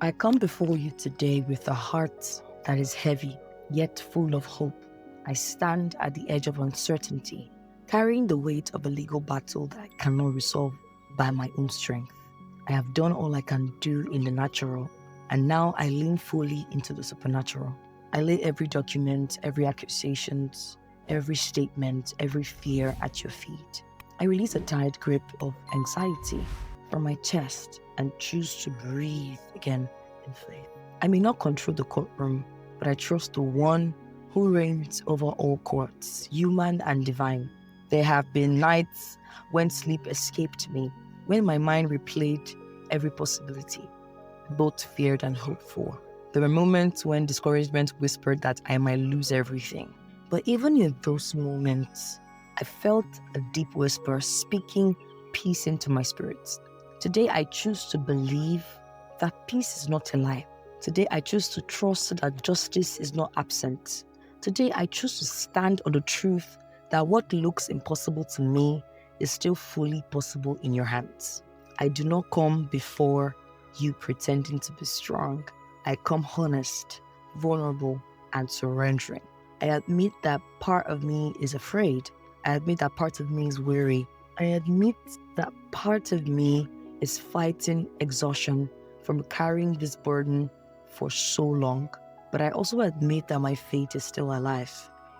I come before you today with a heart that is heavy, yet full of hope. I stand at the edge of uncertainty, carrying the weight of a legal battle that I cannot resolve by my own strength. I have done all I can do in the natural, and now I lean fully into the supernatural. I lay every document, every accusation, every statement, every fear at your feet. I release a tight grip of anxiety from my chest and choose to breathe again in faith. I may not control the courtroom, but I trust the one who reigns over all courts, human and divine. There have been nights when sleep escaped me, when my mind replayed every possibility, both feared and hoped for. There were moments when discouragement whispered that I might lose everything. But even in those moments, I felt a deep whisper speaking peace into my spirit. Today, I choose to believe that peace is not a lie. Today, I choose to trust that justice is not absent. Today, I choose to stand on the truth that what looks impossible to me is still fully possible in your hands. I do not come before you pretending to be strong. I come honest, vulnerable, and surrendering. I admit that part of me is afraid. I admit that part of me is weary. I admit that part of me is fighting exhaustion from carrying this burden for so long. But I also admit that my faith is still alive.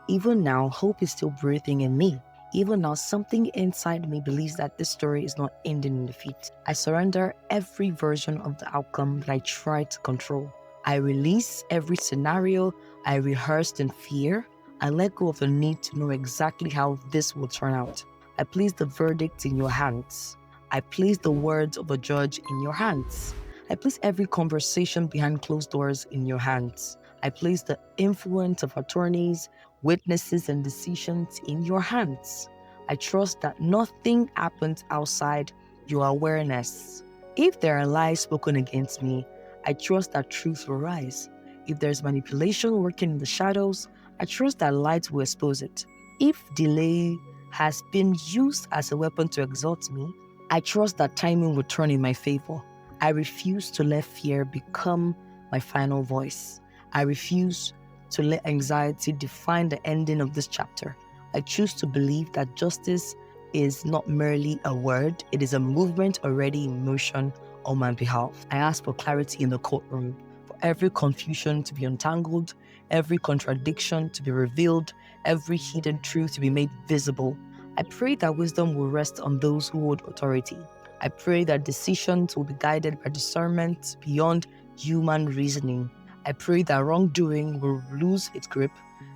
Even now, hope is still breathing in me. Even now, something inside me believes that this story is not ending in defeat. I surrender every version of the outcome that I try to control. I release every scenario I rehearsed in fear. I let go of the need to know exactly how this will turn out. I place the verdict in your hands. I place the words of a judge in your hands. I place every conversation behind closed doors in your hands. I place the influence of attorneys, witnesses, and decisions in your hands. I trust that nothing happens outside your awareness. If there are lies spoken against me, I trust that truth will rise. If there's manipulation working in the shadows, I trust that light will expose it. If delay has been used as a weapon to exalt me, I trust that timing will turn in my favor. I refuse to let fear become my final voice. I refuse to let anxiety define the ending of this chapter. I choose to believe that justice is not merely a word, it is a movement already in motion on my behalf. I ask for clarity in the courtroom, for every confusion to be untangled, every contradiction to be revealed, every hidden truth to be made visible. I pray that wisdom will rest on those who hold authority. I pray that decisions will be guided by discernment beyond human reasoning. I pray that wrongdoing will lose its grip,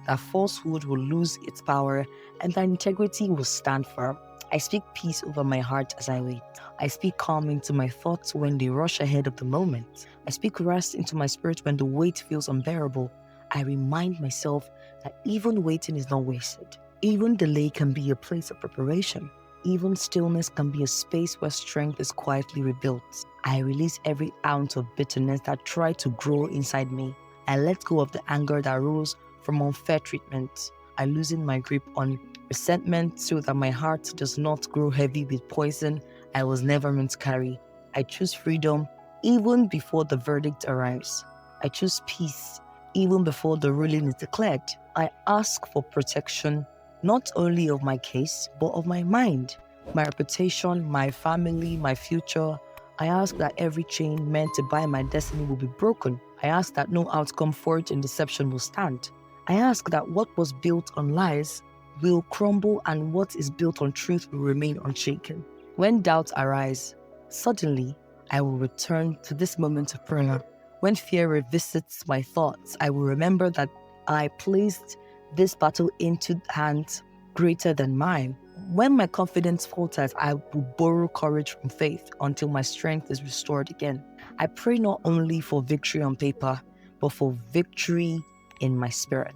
that falsehood will lose its power, and that integrity will stand firm. I speak peace over my heart as I wait. I speak calm into my thoughts when they rush ahead of the moment. I speak rest into my spirit when the weight feels unbearable. I remind myself that even waiting is not wasted. Even delay can be a place of preparation. Even stillness can be a space where strength is quietly rebuilt. I release every ounce of bitterness that tried to grow inside me. I let go of the anger that rose from unfair treatment. I loosen my grip on resentment so that my heart does not grow heavy with poison I was never meant to carry. I choose freedom even before the verdict arrives. I choose peace even before the ruling is declared. I ask for protection not only of my case, but of my mind, my reputation, my family, my future. I ask that every chain meant to bind my destiny will be broken. I ask that no outcome forged in deception will stand. I ask that what was built on lies will crumble and what is built on truth will remain unshaken. When doubts arise, suddenly I will return to this moment of prayer. When fear revisits my thoughts, I will remember that I placed this battle into hands greater than mine. When my confidence falters, I will borrow courage from faith until my strength is restored again. I pray not only for victory on paper, but for victory in my spirit.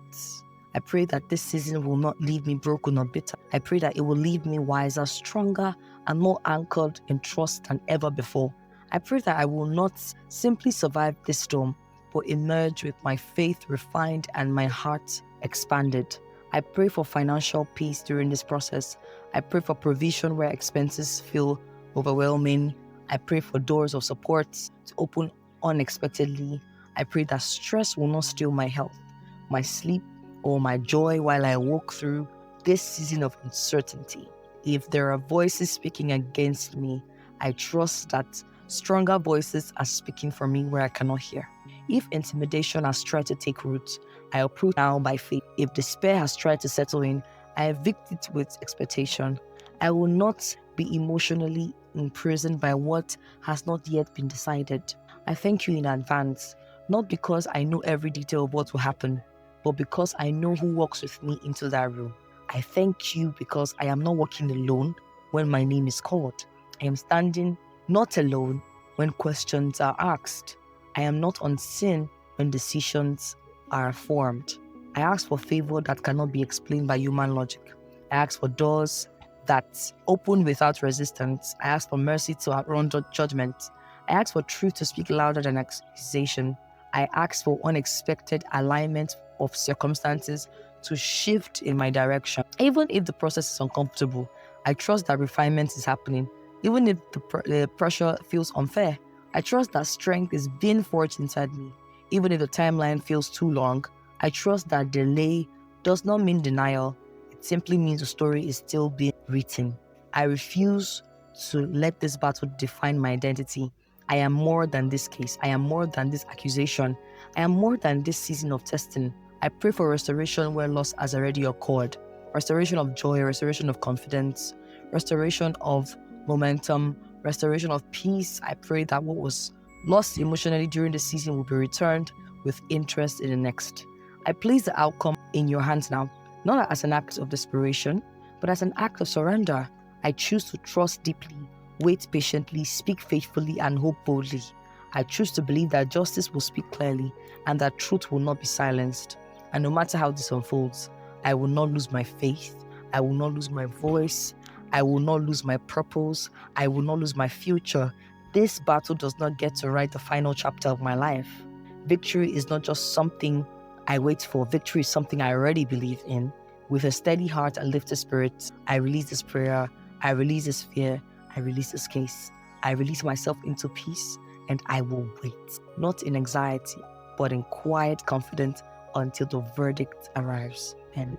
I pray that this season will not leave me broken or bitter. I pray that it will leave me wiser, stronger, and more anchored in trust than ever before. I pray that I will not simply survive this storm, but emerge with my faith refined and my heart expanded. I pray for financial peace during this process. I pray for provision where expenses feel overwhelming. I pray for doors of support to open unexpectedly. I pray that stress will not steal my health, my sleep, or my joy while I walk through this season of uncertainty. If there are voices speaking against me, I trust that stronger voices are speaking for me where I cannot hear. If intimidation has tried to take root, I approach now by faith. If despair has tried to settle in, I evict it with expectation. I will not be emotionally imprisoned by what has not yet been decided. I thank you in advance, not because I know every detail of what will happen, but because I know who walks with me into that room. I thank you because I am not walking alone when my name is called. I am standing not alone when questions are asked. I am not unseen when decisions are formed. I ask for favor that cannot be explained by human logic. I ask for doors that open without resistance. I ask for mercy to outrun judgment. I ask for truth to speak louder than accusation. I ask for unexpected alignment of circumstances to shift in my direction. Even if the process is uncomfortable, I trust that refinement is happening. Even if the pressure feels unfair, I trust that strength is being forged inside me. Even if the timeline feels too long, I trust that delay does not mean denial. It simply means the story is still being written. I refuse to let this battle define my identity. I am more than this case. I am more than this accusation. I am more than this season of testing. I pray for restoration where loss has already occurred. Restoration of joy, restoration of confidence, restoration of momentum, restoration of peace. I pray that what was lost emotionally during the season will be returned with interest in the next. I place the outcome in your hands now, not as an act of desperation, but as an act of surrender. I choose to trust deeply, wait patiently, speak faithfully, and hope boldly. I choose to believe that justice will speak clearly and that truth will not be silenced. And no matter how this unfolds, I will not lose my faith. I will not lose my voice. I will not lose my purpose. I will not lose my future. This battle does not get to write the final chapter of my life. Victory is not just something I wait for. Victory is something I already believe in. With a steady heart and lifted spirit, I release this prayer. I release this fear. I release this case. I release myself into peace, and I will wait, not in anxiety, but in quiet confidence until the verdict arrives. Amen.